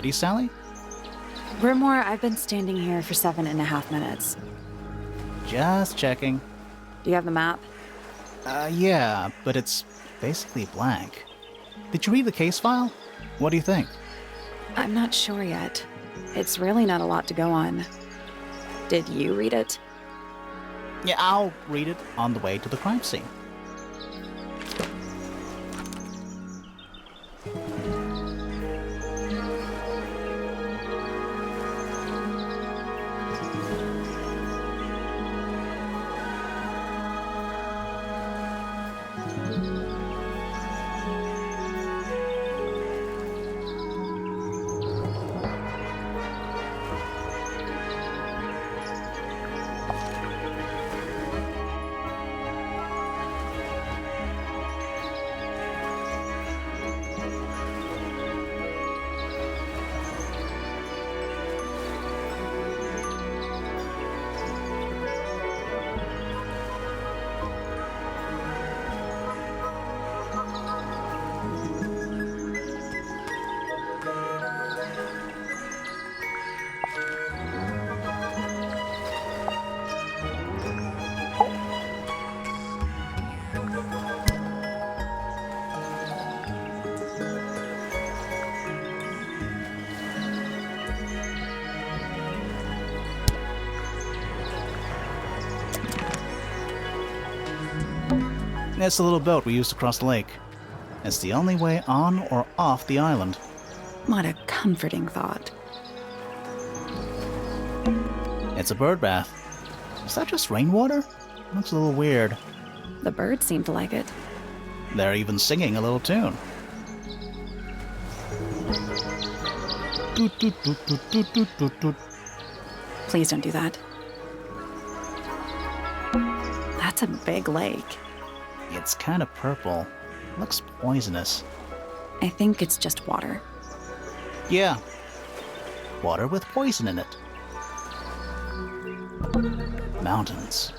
ready, Sally? Grimoire, I've been standing here for 7.5 minutes. Just checking. Do you have the map? Yeah, but it's basically blank. Did you read the case file? What do you think? I'm not sure yet. It's really not a lot to go on. Did you read it? Yeah, I'll read it on the way to the crime scene. It's the little boat we used to cross the lake. It's the only way on or off the island. What a comforting thought. It's a bird bath. Is that just rainwater? Looks a little weird. The birds seem to like it. They're even singing a little tune. Toot, toot, toot, toot, toot, toot, toot, toot. Please don't do that. That's a big lake. It's kind of purple. Looks poisonous. I think it's just water. Yeah. Water with poison in it. Mountains.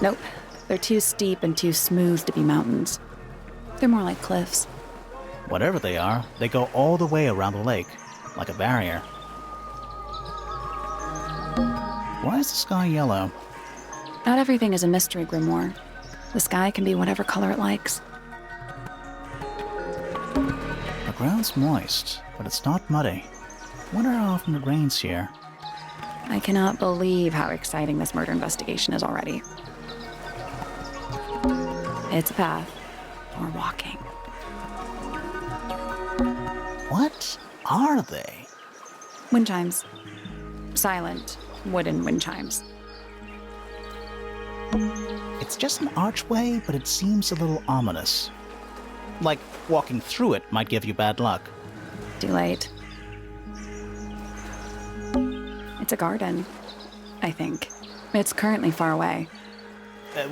Nope. They're too steep and too smooth to be mountains. They're more like cliffs. Whatever they are, they go all the way around the lake, like a barrier. Why is the sky yellow? Not everything is a mystery, Grimoire. The sky can be whatever color it likes. The ground's moist, but it's not muddy. Wonder how often it rains here. I cannot believe how exciting this murder investigation is already. It's a path. We're walking. What are they? Wind chimes. Silent, wooden wind chimes. It's just an archway, but it seems a little ominous. Like walking through it might give you bad luck. Too late. It's a garden, I think. It's currently far away.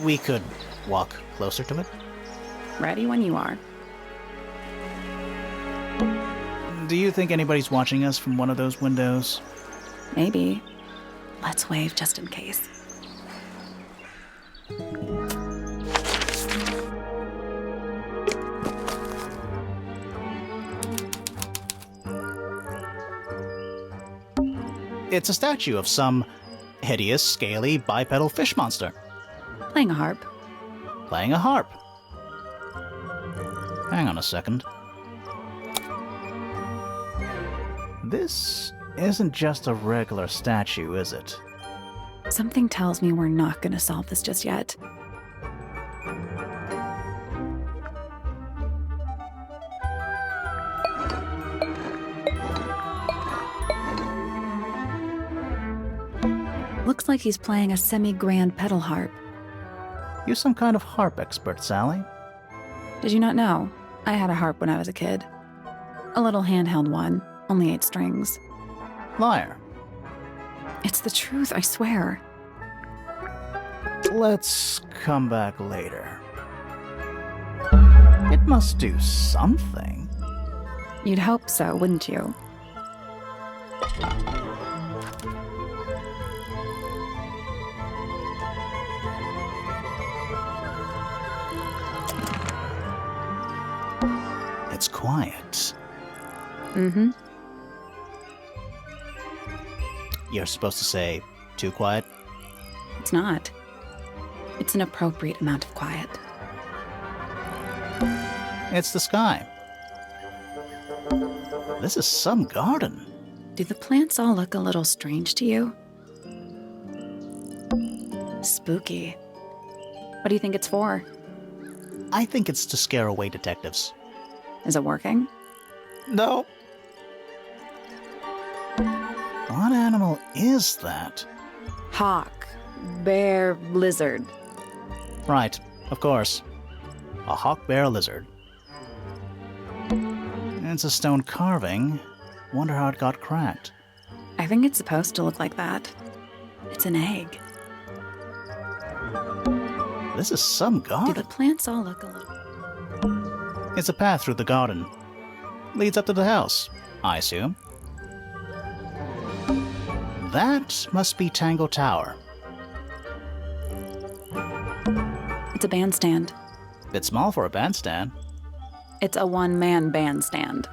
We could walk closer to it. Ready when you are. Do you think anybody's watching us from one of those windows? Maybe. Let's wave just in case. It's a statue of some hideous, scaly, bipedal fish monster. Playing a harp. Playing a harp. Hang on a second. This isn't just a regular statue, is it? Something tells me we're not going to solve this just yet. Looks like he's playing a semi-grand pedal harp. You're some kind of harp expert, Sally. Did you not know? I had a harp when I was a kid. A little handheld one, only 8 strings. Liar. It's the truth, I swear. Let's come back later. It must do something. You'd hope so, wouldn't you? It's quiet. Mm-hmm. You're supposed to say, too quiet? It's not. It's an appropriate amount of quiet. It's the sky. This is some garden. Do the plants all look a little strange to you? Spooky. What do you think it's for? I think it's to scare away detectives. Is it working? No. What animal is that? Hawk, bear, lizard. Right, of course. A hawk bear lizard. It's a stone carving. Wonder how it got cracked. I think it's supposed to look like that. It's an egg. This is some Do garden. the plants all look a little... It's a path through the garden. Leads up to the house, I assume. That must be Tangle Tower. It's a bandstand. Bit small for a bandstand. It's a one-man bandstand.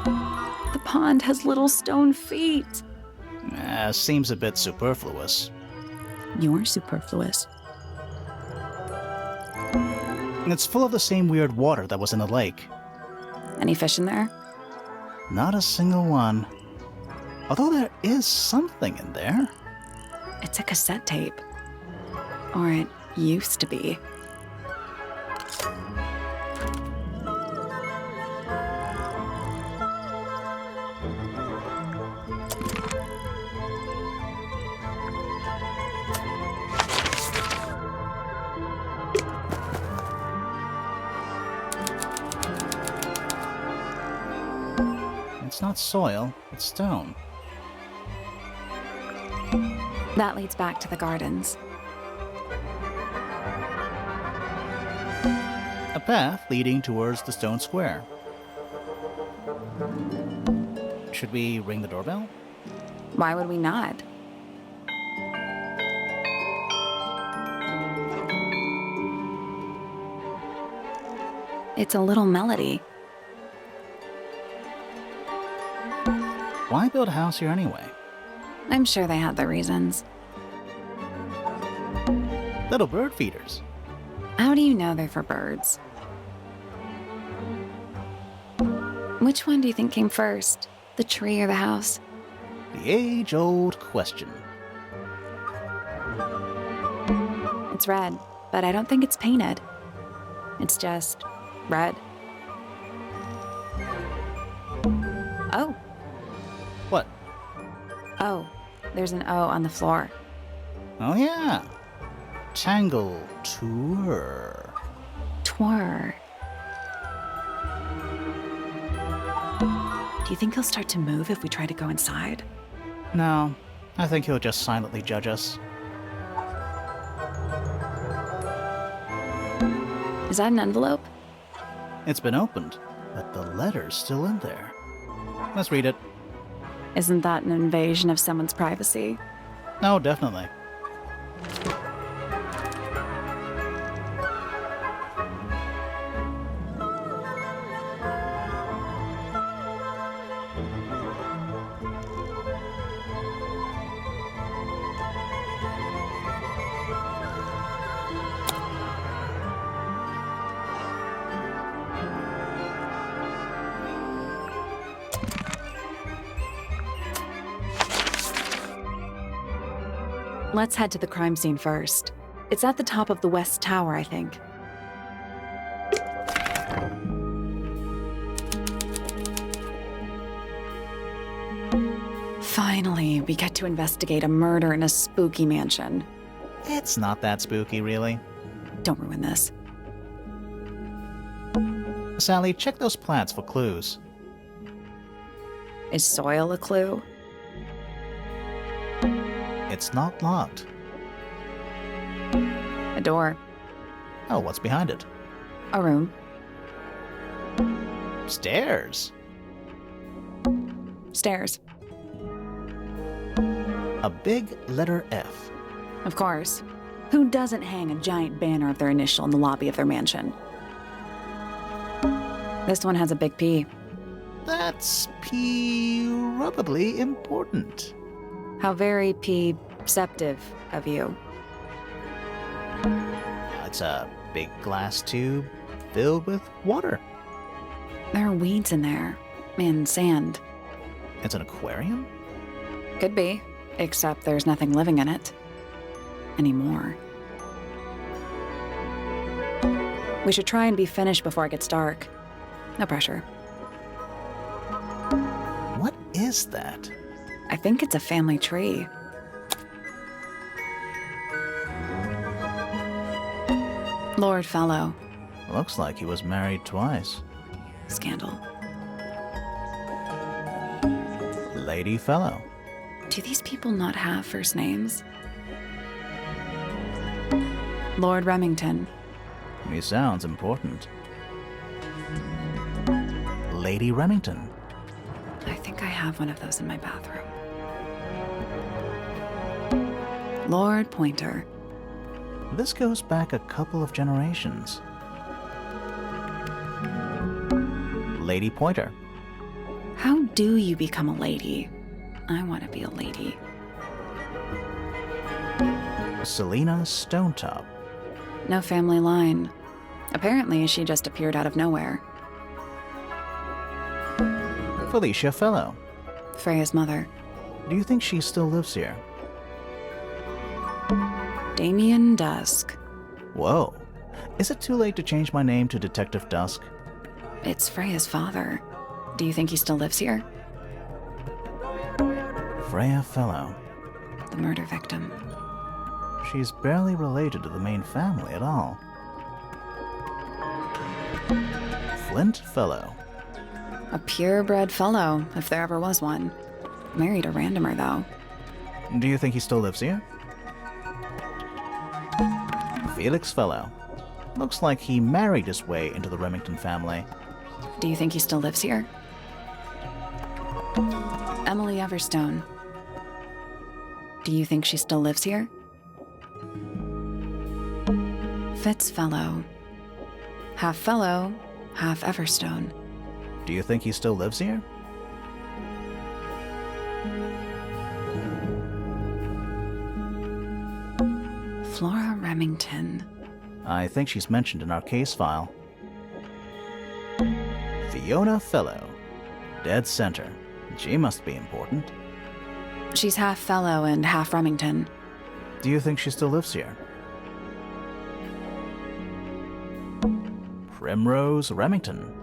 The pond has little stone feet. Seems a bit superfluous. You're superfluous. It's full of the same weird water that was in the lake. Any fish in there? Not a single one. Although there is something in there. It's a cassette tape. Or it used to be. It's not soil, it's stone. That leads back to the gardens. A path leading towards the stone square. Should we ring the doorbell? Why would we not? It's a little melody. Why build a house here anyway? I'm sure they had their reasons. Little bird feeders. How do you know they're for birds? Which one do you think came first? The tree or the house? The age-old question. It's red, but I don't think it's painted. It's just red. Oh. What? Oh, there's an O on the floor. Oh yeah. Tangle Tower. Twir. Do you think he'll start to move if we try to go inside? No, I think he'll just silently judge us. Is that an envelope? It's been opened, but the letter's still in there. Let's read it. Isn't that an invasion of someone's privacy? No, definitely. Let's head to the crime scene first. It's at the top of the West Tower, I think. Finally, we get to investigate a murder in a spooky mansion. It's not that spooky, really. Don't ruin this. Sally, check those plants for clues. Is soil a clue? It's not locked. A door. Oh, what's behind it? A room. Stairs. Stairs. A big letter F. Of course. Who doesn't hang a giant banner of their initial in the lobby of their mansion? This one has a big P. That's probably important. How very perceptive of you. It's a big glass tube filled with water. There are weeds in there. And sand. It's an aquarium? Could be, except there's nothing living in it. Anymore. We should try and be finished before it gets dark. No pressure. What is that? I think it's a family tree. Lord Fellow. Looks like he was married twice. Scandal. Lady Fellow. Do these people not have first names? Lord Remington. He sounds important. Lady Remington. I think I have one of those in my bathroom. Lord Pointer. This goes back a couple of generations. Lady Pointer. How do you become a lady? I want to be a lady. Selena Stonetop. No family line. Apparently, she just appeared out of nowhere. Felicia Fellow. Freya's mother. Do you think she still lives here? Damien Dusk. Whoa. Is it too late to change my name to Detective Dusk? It's Freya's father. Do you think he still lives here? Freya Fellow. The murder victim. She's barely related to the main family at all. Flint Fellow. A purebred fellow, if there ever was one. Married a randomer, though. Do you think he still lives here? Felix Fellow. Looks like he married his way into the Remington family. Do you think he still lives here? Emily Everstone. Do you think she still lives here? Fitzfellow. Half fellow, half Everstone. Do you think he still lives here? Flora Remington. I think she's mentioned in our case file. Fiona Fellow. Dead center. She must be important. She's half fellow and half Remington. Do you think she still lives here? Primrose Remington.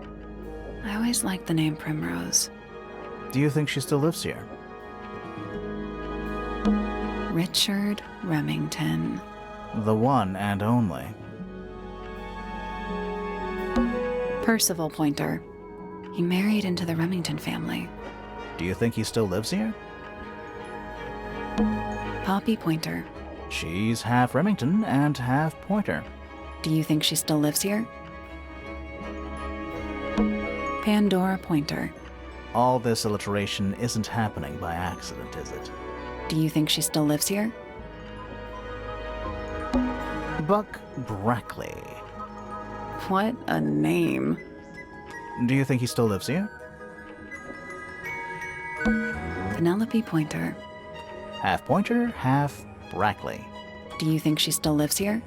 I always liked the name Primrose. Do you think she still lives here? Richard Remington. The one and only. Percival Pointer. He married into the Remington family. Do you think he still lives here? Poppy Pointer. She's half Remington and half Pointer. Do you think she still lives here? Pandora Pointer. All this alliteration isn't happening by accident, is it? Do you think she still lives here? Buck Brackley. What a name. Do you think he still lives here? Penelope Pointer. Half Pointer, half Brackley. Do you think she still lives here?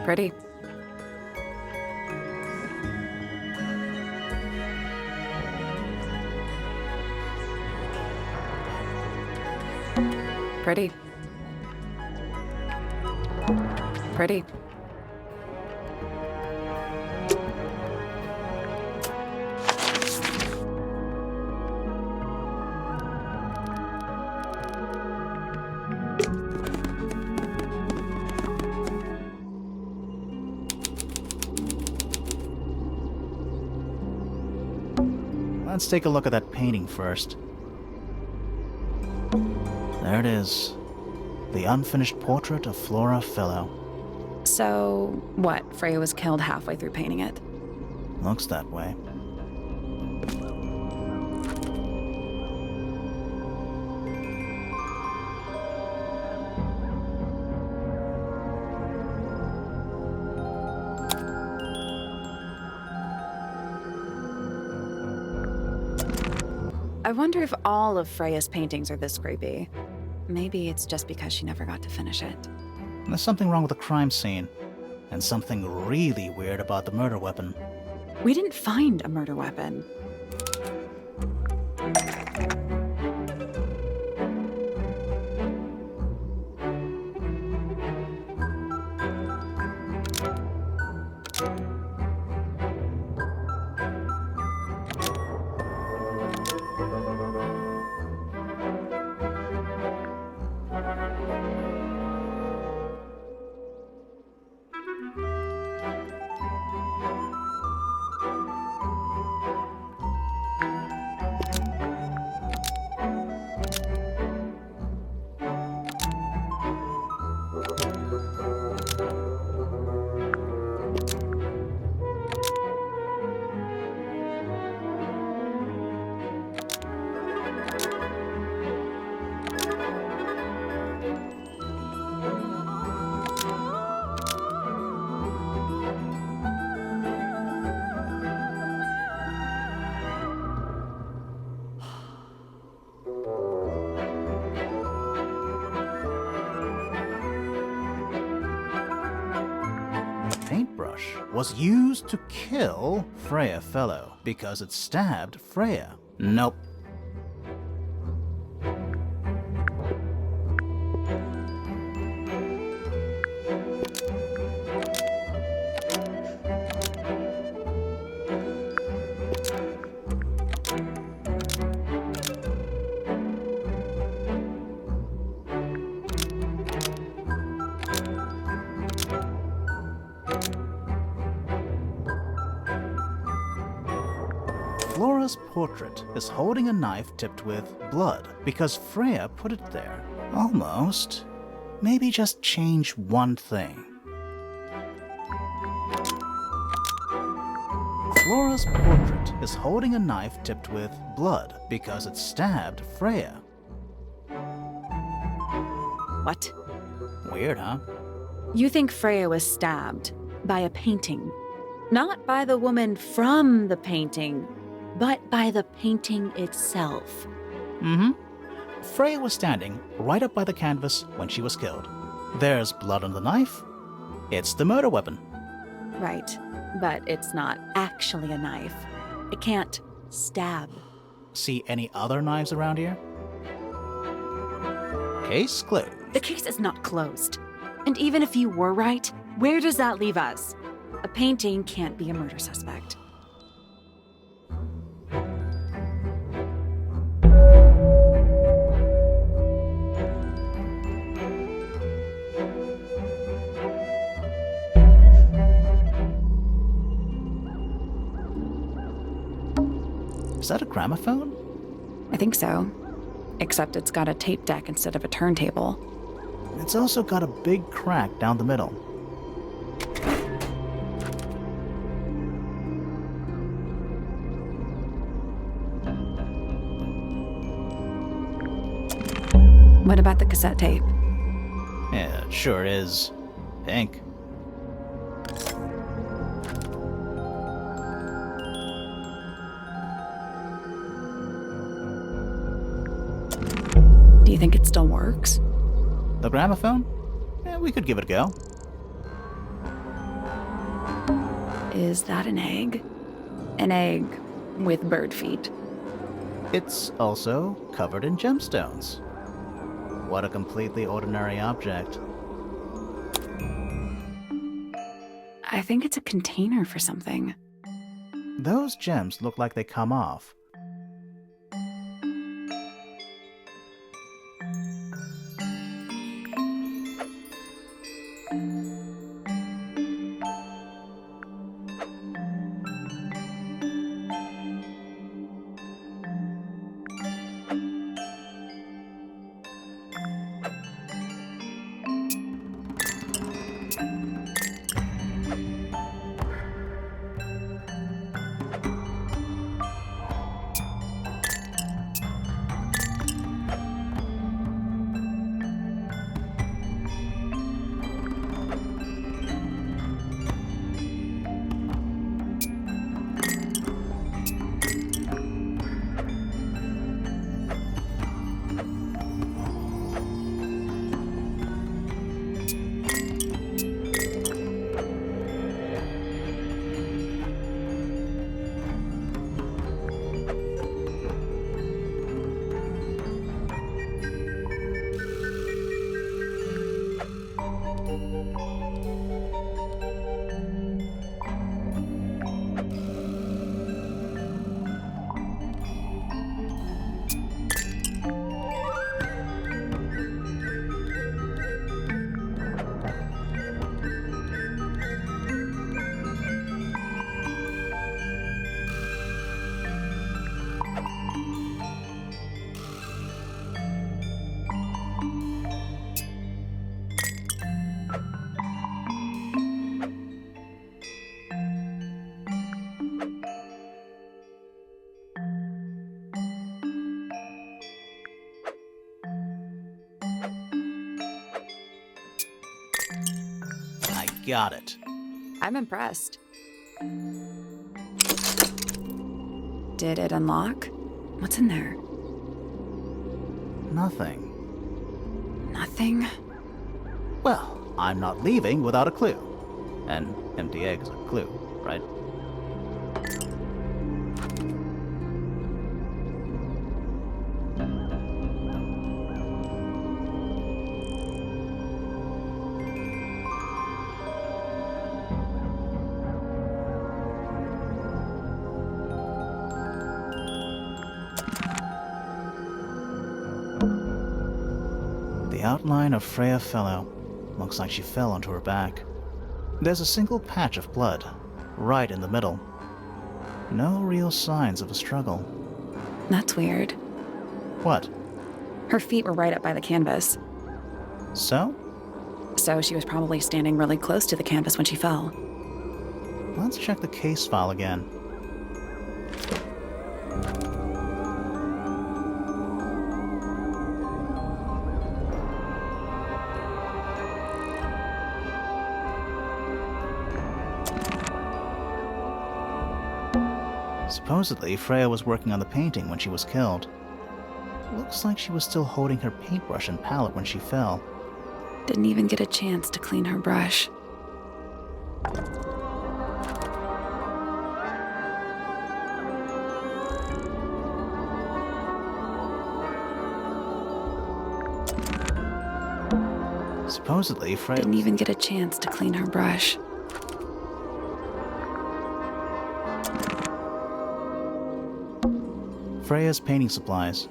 Pretty. Pretty. Pretty. Let's take a look at that painting first. There it is. The unfinished portrait of Flora Fellow. So, what? Freya was killed halfway through painting it. Looks that way. I wonder if all of Freya's paintings are this creepy. Maybe it's just because she never got to finish it. There's something wrong with the crime scene, and something really weird about the murder weapon. We didn't find a murder weapon. Paintbrush was used to kill Freya Fellow because it stabbed Freya. Nope. Flora's portrait is holding a knife tipped with blood because Freya put it there. Almost. Maybe just change one thing. Flora's portrait is holding a knife tipped with blood because it stabbed Freya. What? Weird, huh? You think Freya was stabbed by a painting? Not by the woman from the painting, but by the painting itself. Mm-hmm. Freya was standing right up by the canvas when she was killed. There's blood on the knife. It's the murder weapon. Right, but it's not actually a knife. It can't stab. See any other knives around here? Case closed. The case is not closed. And even if you were right, where does that leave us? A painting can't be a murder suspect. Is that a gramophone? I think so. Except it's got a tape deck instead of a turntable. It's also got a big crack down the middle. What about the cassette tape? Yeah, it sure is. Pink. Do you think it still works? The gramophone? Yeah, we could give it a go. Is that an egg? An egg with bird feet. It's also covered in gemstones. What a completely ordinary object. I think it's a container for something. Those gems look like they come off. got it. I'm impressed. Did it unlock? What's in there? Nothing. Nothing? Well, I'm not leaving without a clue. An empty egg's a clue, right? The outline of Freya Fellow. Looks like she fell onto her back. There's a single patch of blood, right in the middle. No real signs of a struggle. That's weird. What? Her feet were right up by the canvas. So? So she was probably standing really close to the canvas when she fell. Let's check the case file again. Supposedly, Freya was working on the painting when she was killed. Looks like she was still holding her paintbrush and palette when she fell. Didn't even get a chance to clean her brush. Supposedly, Freya Didn't even get a chance to clean her brush. Freya's painting supplies.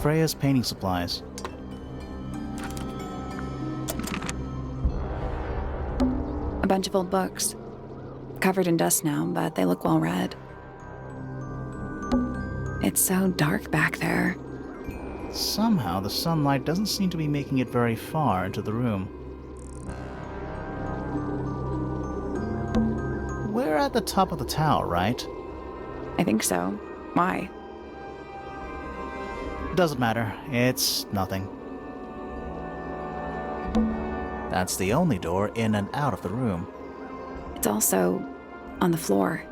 Freya's painting supplies. A bunch of old books. Covered in dust now, but they look well read. It's so dark back there. Somehow, the sunlight doesn't seem to be making it very far into the room. We're at the top of the tower, right? I think so. Why? Doesn't matter. It's nothing. That's the only door in and out of the room. It's also on the floor.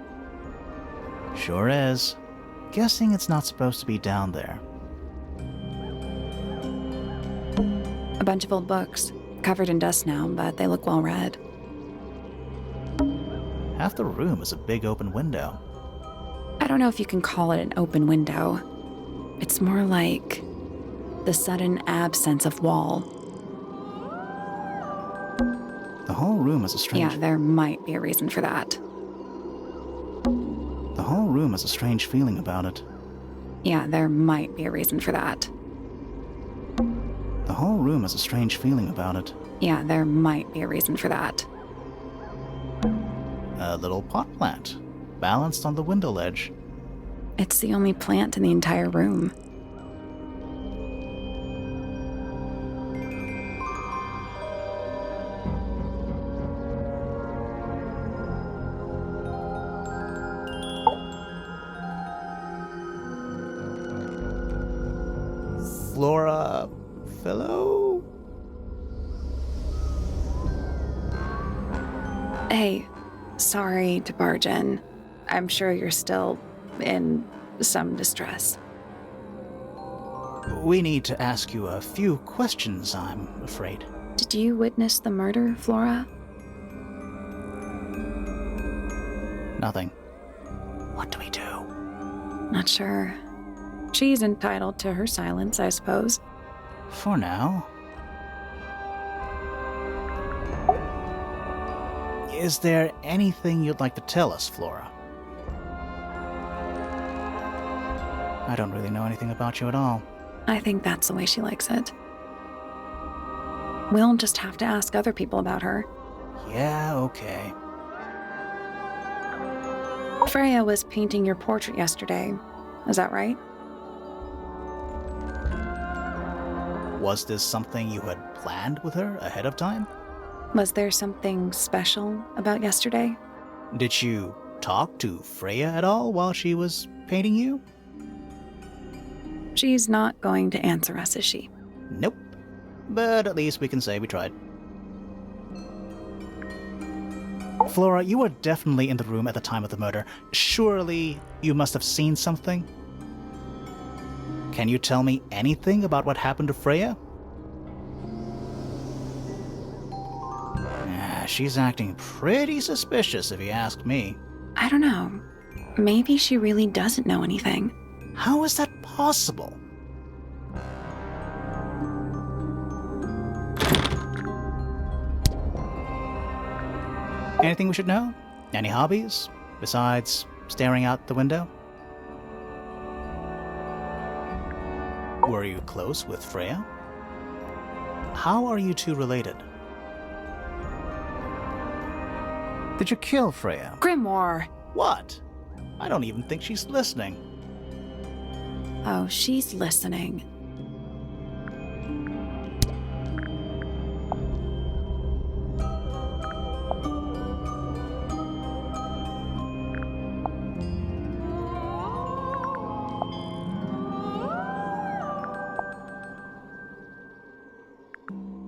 Sure is. Guessing it's not supposed to be down there. A bunch of old books. Covered in dust now, but they look well read. Half the room is a big open window. I don't know if you can call it an open window. It's more like the sudden absence of wall. The whole room has a strange... Yeah, there might be a reason for that. The whole room has a strange feeling about it. Yeah, there might be a reason for that. The whole room has a strange feeling about it. Yeah, there might be a reason for that. A little pot plant, balanced on the window ledge. It's the only plant in the entire room. Flora... Fellow? Hey, sorry to barge in. I'm sure you're still in some distress. We need to ask you a few questions, I'm afraid. Did you witness the murder, Flora? Nothing. What do we do? Not sure. She's entitled to her silence, I suppose. For now. Is there anything you'd like to tell us, Flora? I don't really know anything about you at all. I think that's the way she likes it. We'll just have to ask other people about her. Yeah, okay. Freya was painting your portrait yesterday. Is that right? Was this something you had planned with her ahead of time? Was there something special about yesterday? Did you talk to Freya at all while she was painting you? She's not going to answer us, is she? Nope. But at least we can say we tried. Flora, you were definitely in the room at the time of the murder. Surely you must have seen something? Can you tell me anything about what happened to Freya? She's acting pretty suspicious if you ask me. I don't know. Maybe she really doesn't know anything. How is that possible? Anything we should know? Any hobbies? Besides staring out the window? Were you close with Freya? How are you two related? Did you kill Freya? Grimoire! What? I don't even think she's listening. Oh, she's listening.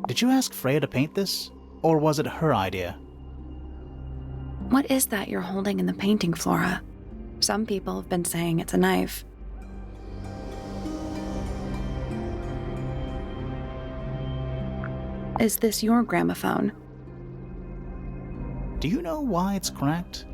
Did you ask Freya to paint this? Or was it her idea? What is that you're holding in the painting, Flora? Some people have been saying it's a knife. Is this your gramophone? Do you know why it's cracked?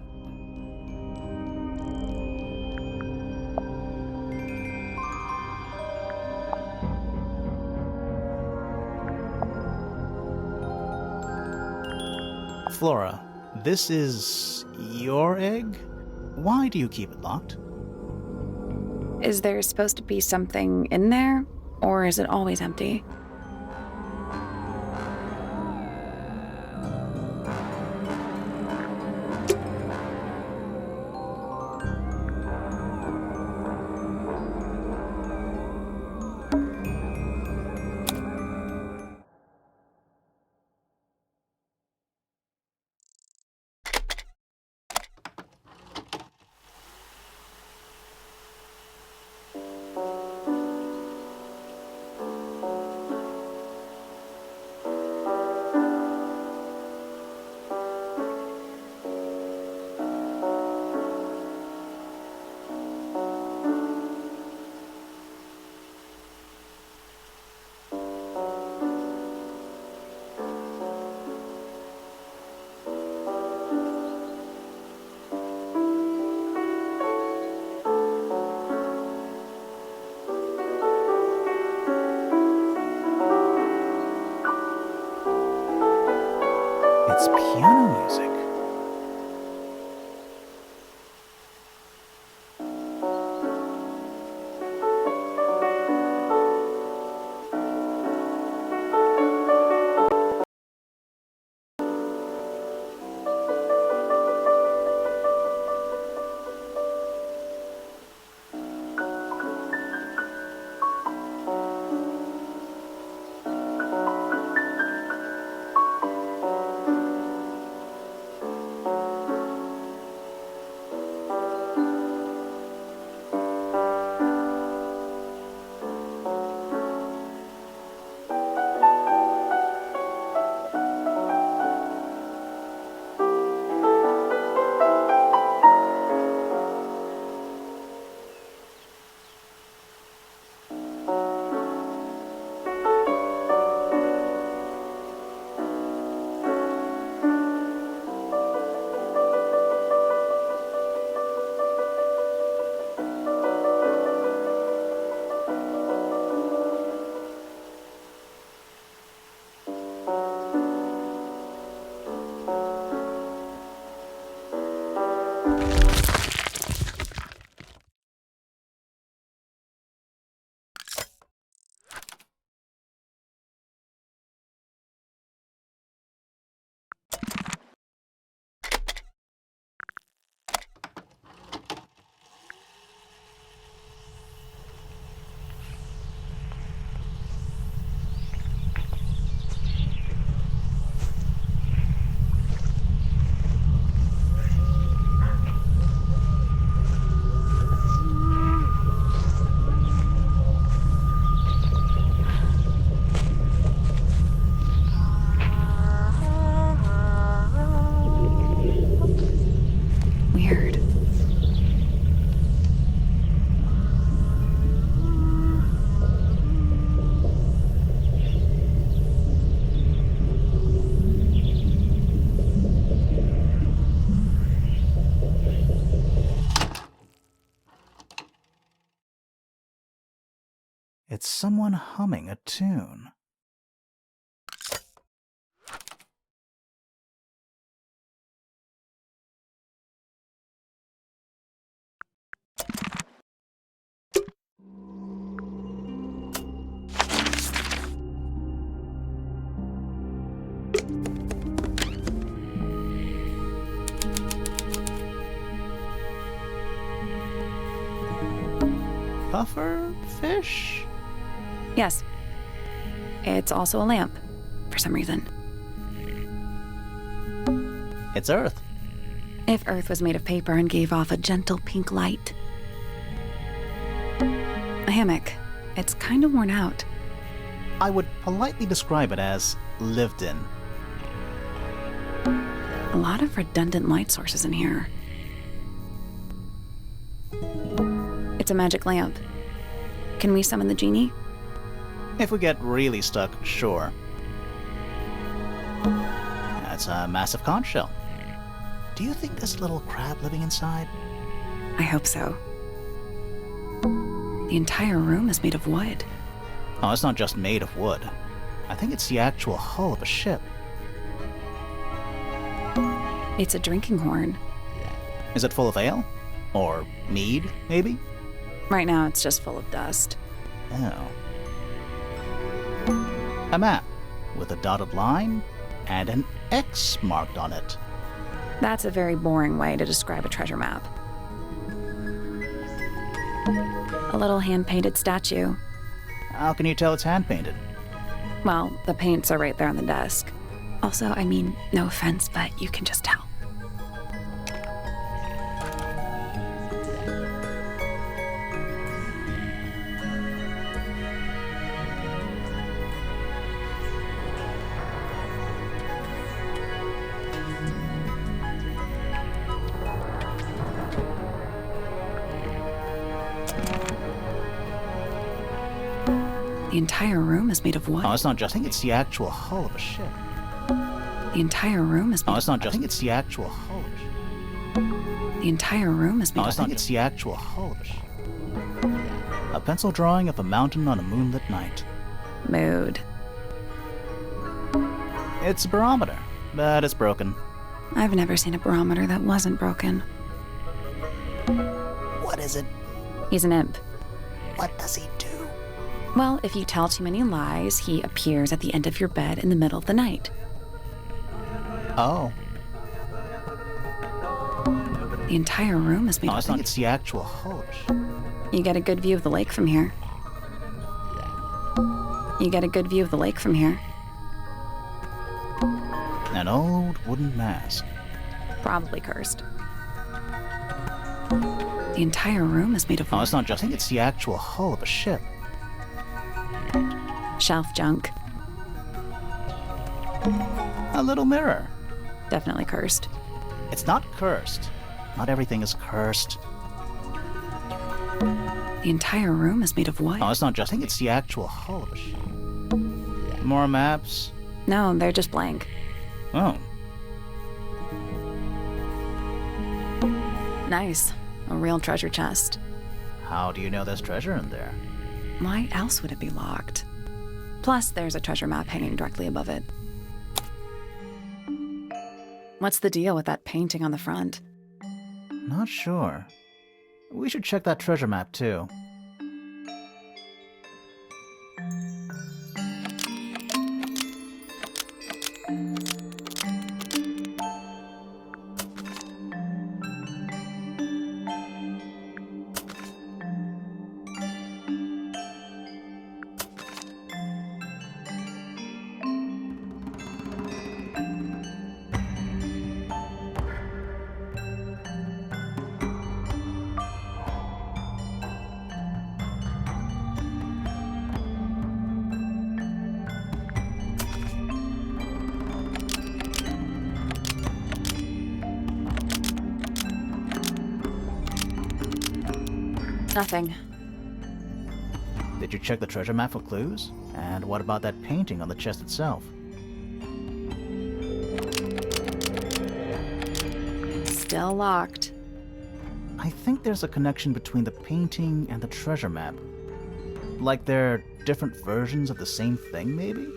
Flora, this is your egg? Why do you keep it locked? Is there supposed to be something in there, or is it always empty? It's piano music. It's someone humming a tune. Puffer fish? Yes. It's also a lamp, for some reason. It's Earth. If Earth was made of paper and gave off a gentle pink light. A hammock. It's kind of worn out. I would politely describe it as lived in. A lot of redundant light sources in here. It's a magic lamp. Can we summon the genie? If we get really stuck, sure. That's a massive conch shell. Do you think there's a little crab living inside? I hope so. The entire room is made of wood. Oh, it's not just made of wood. I think it's the actual hull of a ship. It's a drinking horn. Is it full of ale? Or mead, maybe? Right now, it's just full of dust. Oh. A map with a dotted line and an X marked on it. That's a very boring way to describe a treasure map. A little hand-painted statue. How can you tell it's hand-painted? Well, the paints are right there on the desk. Also, I mean, no offense, but you can just tell. The entire room is made of wood. Oh, it's not just... I think it's the actual hull of a ship. The entire room is made Oh, it's not just... I think it's the actual hull of a ship. The entire room is made Oh, of it's not... It's the actual hull of a ship. A pencil drawing of a mountain on a moonlit night. Mood. It's a barometer, but it's broken. I've never seen a barometer that wasn't broken. What is it? He's an imp. What does he do? Well, if you tell too many lies, he appears at the end of your bed in the middle of the night. Oh. The entire room is made Oh, of it's not... It's the actual hull of a ship. You get a good view of the lake from here. You get a good view of the lake from here. An old wooden mask. Probably cursed. The entire room is made of wood. Oh, it's not just... I think it's the actual hull of a ship. Shelf junk. A little mirror. Definitely cursed. It's not cursed. Not everything is cursed. The entire room is made of wood. Oh, it's not just... I think it's the actual hull of a ship. More maps? No, they're just blank. Oh. Nice. A real treasure chest. How do you know there's treasure in there? Why else would it be locked? Plus, there's a treasure map hanging directly above it. What's the deal with that painting on the front? Not sure. We should check that treasure map, too. Nothing. Did you check the treasure map for clues? And what about that painting on the chest itself? Still locked. I think there's a connection between the painting and the treasure map. Like they're different versions of the same thing, maybe?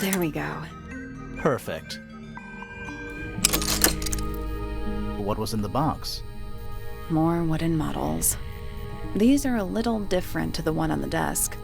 There we go. Perfect. What was in the box? More wooden models. These are a little different to the one on the desk.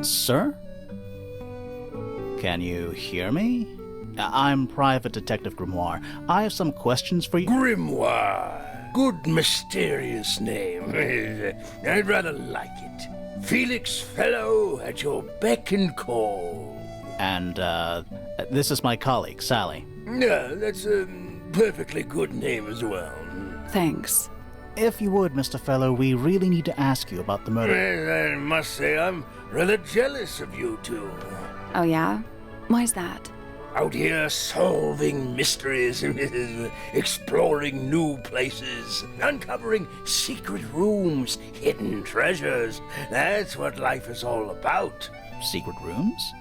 Sir? Can you hear me? I'm Private Detective Grimoire. I have some questions for you. Grimoire. Good mysterious name. I'd rather like it. Felix Fellow at your beck and call. And, this is my colleague, Sally. Yeah, that's a perfectly good name as well. Thanks. If you would, Mr. Fellow, we really need to ask you about the murder. Well, I must say I'm rather jealous of you two. Oh yeah? Why's that? Out here solving mysteries, exploring new places, uncovering secret rooms, hidden treasures. That's what life is all about. Secret rooms?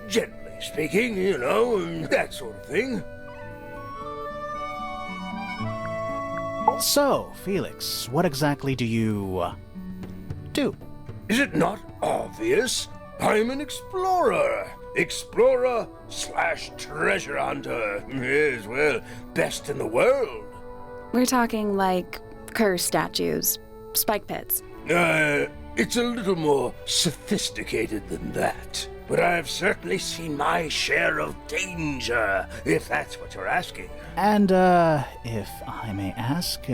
Generally speaking, you know, that sort of thing. So, Felix, what exactly do you, do? Is it not obvious? I'm an explorer. Explorer / treasure hunter. Yes, well, best in the world. We're talking like cursed statues, spike pits. It's a little more sophisticated than that. But I've certainly seen my share of danger, if that's what you're asking. And, if I may ask,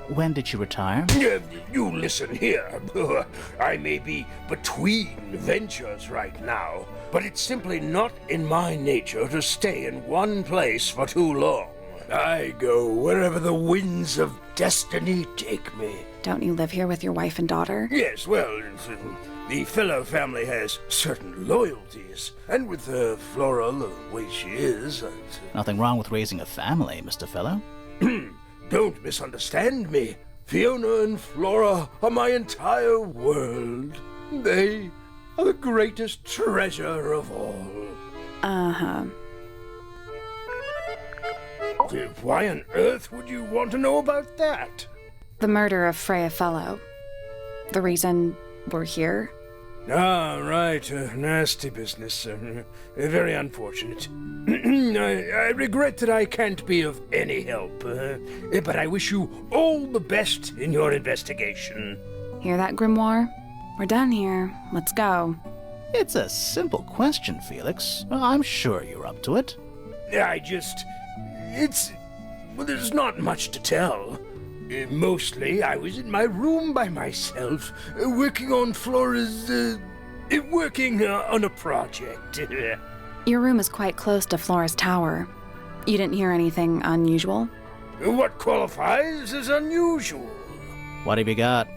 when did you retire? You listen here. I may be between ventures right now, but it's simply not in my nature to stay in one place for too long. I go wherever the winds of destiny take me. Don't you live here with your wife and daughter? Yes, well, the Fellow family has certain loyalties, and with Flora the way she is... Nothing wrong with raising a family, Mr. Fellow. Don't misunderstand me. Fiona and Flora are my entire world. They are the greatest treasure of all. Uh-huh. Why on earth would you want to know about that? The murder of Freya Fellow. The reason we're here? Ah, right. Nasty business. Very unfortunate. I regret that I can't be of any help, but I wish you all the best in your investigation. Hear that, Grimoire? We're done here. Let's go. It's a simple question, Felix. I'm sure you're up to it. Well, there's not much to tell. Mostly, I was in my room by myself, working on Flora's, working on a project. Your room is quite close to Flora's tower. You didn't hear anything unusual? What qualifies as unusual? What have you got?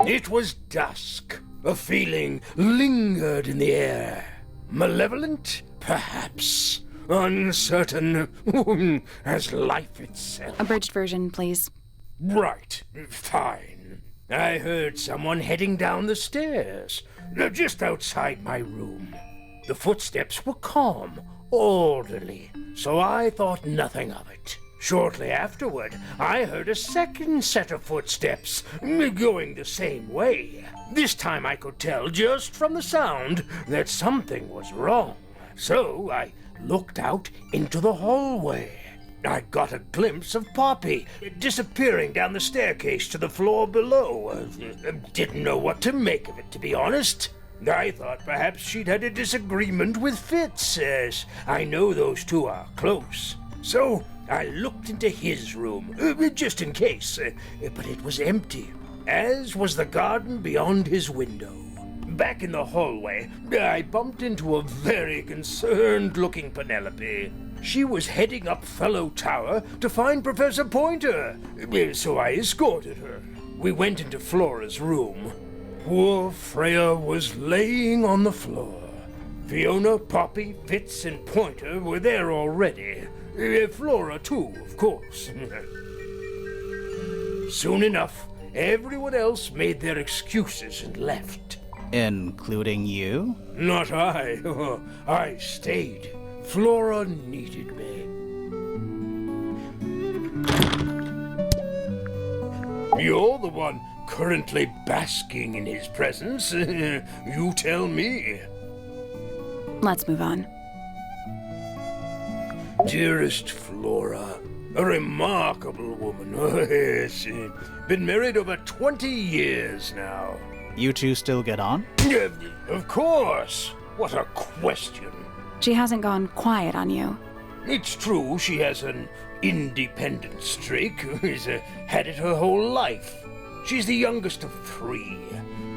It was dusk. A feeling lingered in the air. Malevolent, perhaps. Uncertain as life itself. Abridged version, please. Right, fine. I heard someone heading down the stairs, just outside my room. The footsteps were calm, orderly, so I thought nothing of it. Shortly afterward, I heard a second set of footsteps, going the same way. This time I could tell just from the sound that something was wrong. So I looked out into the hallway. I got a glimpse of Poppy disappearing down the staircase to the floor below. Didn't know what to make of it, to be honest. I thought perhaps she'd had a disagreement with Fitz, as I know those two are close. So I looked into his room, just in case, but it was empty, as was the garden beyond his window. Back in the hallway, I bumped into a very concerned-looking Penelope. She was heading up Fellow Tower to find Professor Pointer, so I escorted her. We went into Flora's room. Poor Freya was laying on the floor. Fiona, Poppy, Fitz, and Pointer were there already. Flora, too, of course. Soon enough, everyone else made their excuses and left. Including you? Not I. I stayed. Flora needed me. You're the one currently basking in his presence. You tell me. Let's move on. Dearest Flora, a remarkable woman. Yes, been married over 20 years now. You two still get on? Of course. What a question. She hasn't gone quiet on you. It's true she has an independent streak. She's had it her whole life. She's the youngest of 3.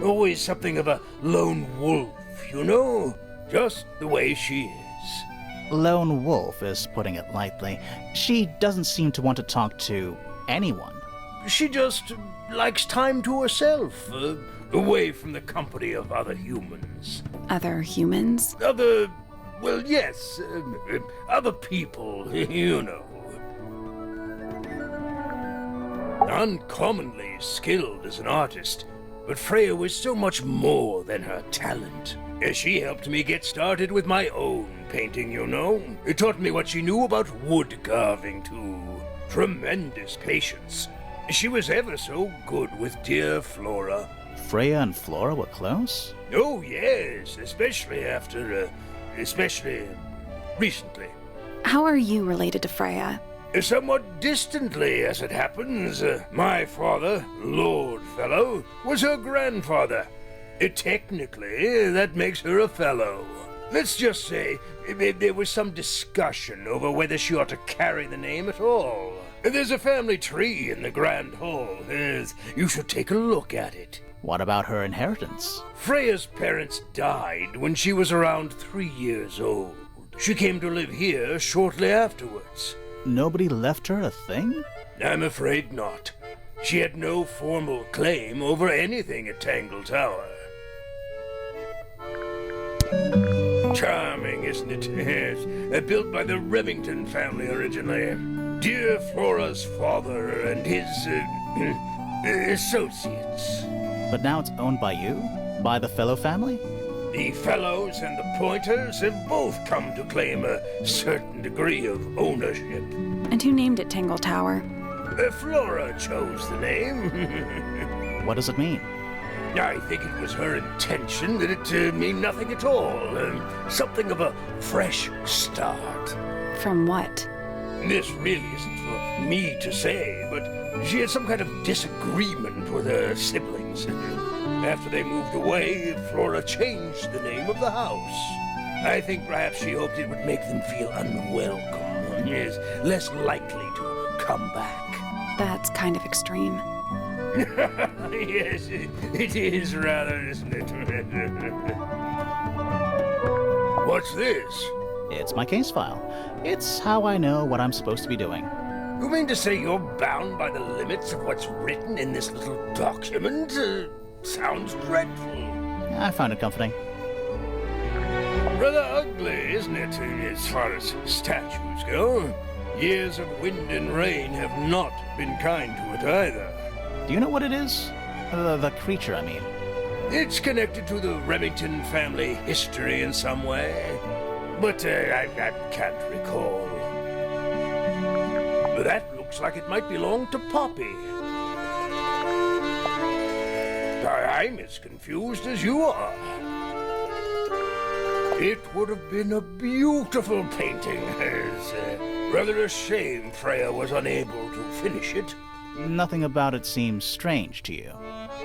Always something of a lone wolf, you know? Just the way she is. Lone wolf is putting it lightly. She doesn't seem to want to talk to anyone. She just likes time to herself, away from the company of other humans. Other humans? Well, yes, other people, you know. Uncommonly skilled as an artist, but Freya was so much more than her talent. She helped me get started with my own painting, you know. It taught me what she knew about wood carving, too. Tremendous patience. She was ever so good with dear Flora. Freya and Flora were close? Oh, yes, especially recently. How are you related to Freya? Somewhat distantly, as it happens. My father, Lord Fellow, was her grandfather. Technically, that makes her a fellow. Let's just say there was some discussion over whether she ought to carry the name at all. There's a family tree in the Grand Hall. You should take a look at it. What about her inheritance? Freya's parents died when she was around 3 years old. She came to live here shortly afterwards. Nobody left her a thing? I'm afraid not. She had no formal claim over anything at Tangle Tower. Charming, isn't it? Yes. Built by the Remington family originally. Dear Flora's father and his associates. But now it's owned by you? By the Fellow family? The Fellows and the Pointers have both come to claim a certain degree of ownership. And who named it Tangle Tower? Flora chose the name. What does it mean? I think it was her intention that it mean nothing at all. Something of a fresh start. From what? This really isn't for me to say, but she had some kind of disagreement with her siblings. After they moved away, Flora changed the name of the house. I think perhaps she hoped it would make them feel unwelcome, yes, less likely to come back. That's kind of extreme. Yes, it is rather, isn't it? What's this? It's my case file. It's how I know what I'm supposed to be doing. You mean to say you're bound by the limits of what's written in this little document? Sounds dreadful. I found it comforting. Rather ugly, isn't it, as far as statues go? Years of wind and rain have not been kind to it either. Do you know what it is? The creature, I mean. It's connected to the Remington family history in some way, but I can't recall. That looks like it might belong to Poppy. I'm as confused as you are. It would have been a beautiful painting. It's rather a shame Freya was unable to finish it. Nothing about it seems strange to you.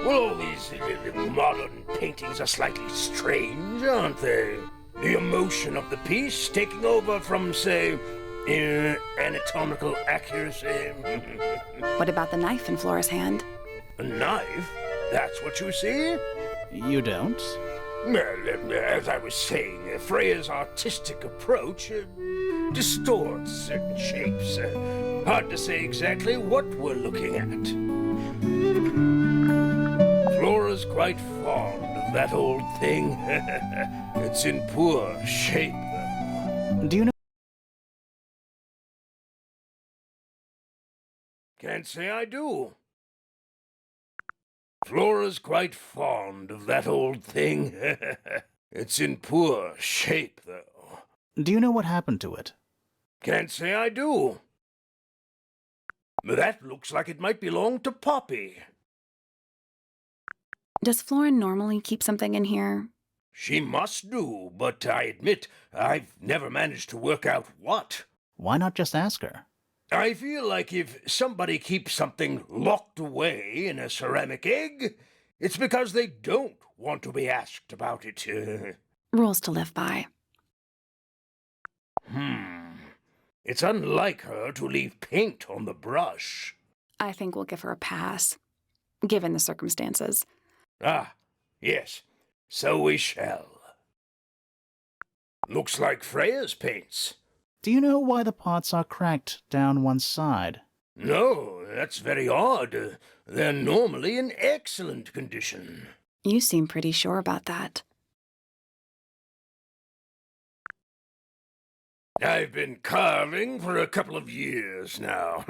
Well, all these modern paintings are slightly strange, aren't they? The emotion of the piece taking over from, say, anatomical accuracy. What about the knife in Flora's hand? A knife? That's what you see? You don't? Well, as I was saying, Freya's artistic approach distorts certain shapes. Hard to say exactly what we're looking at. Flora's quite fond of that old thing. It's in poor shape, though. Do you know? Can't say I do. Flora's quite fond of that old thing. It's in poor shape, though. Do you know what happened to it? Can't say I do. That looks like it might belong to Poppy. Does Flora normally keep something in here? She must do, but I admit I've never managed to work out what. Why not just ask her? I feel like if somebody keeps something locked away in a ceramic egg, it's because they don't want to be asked about it. Rules to live by. It's unlike her to leave paint on the brush. I think we'll give her a pass, given the circumstances. Ah, yes, so we shall. Looks like Freya's paints. Do you know why the pots are cracked down one side? No, that's very odd. They're normally in excellent condition. You seem pretty sure about that. I've been carving for a couple of years now.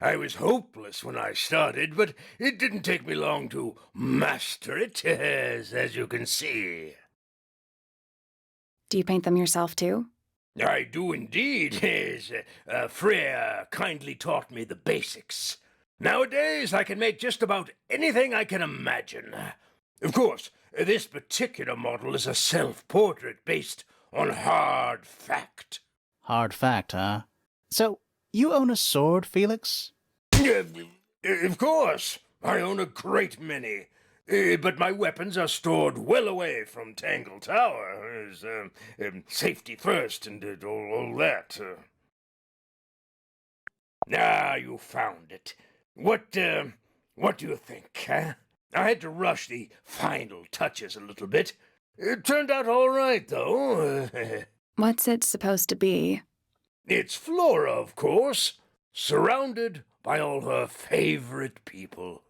I was hopeless when I started, but it didn't take me long to master it, as you can see. Do you paint them yourself, too? I do indeed. Freya kindly taught me the basics. Nowadays, I can make just about anything I can imagine. Of course, this particular model is a self-portrait based on hard fact. Hard fact, huh? So, you own a sword, Felix? Of course. I own a great many. But my weapons are stored well away from Tangle Tower. Safety first and all that. Ah, you found it. What do you think, huh? I had to rush the final touches a little bit. It turned out all right, though. What's it supposed to be? It's Flora, of course, surrounded by all her favorite people.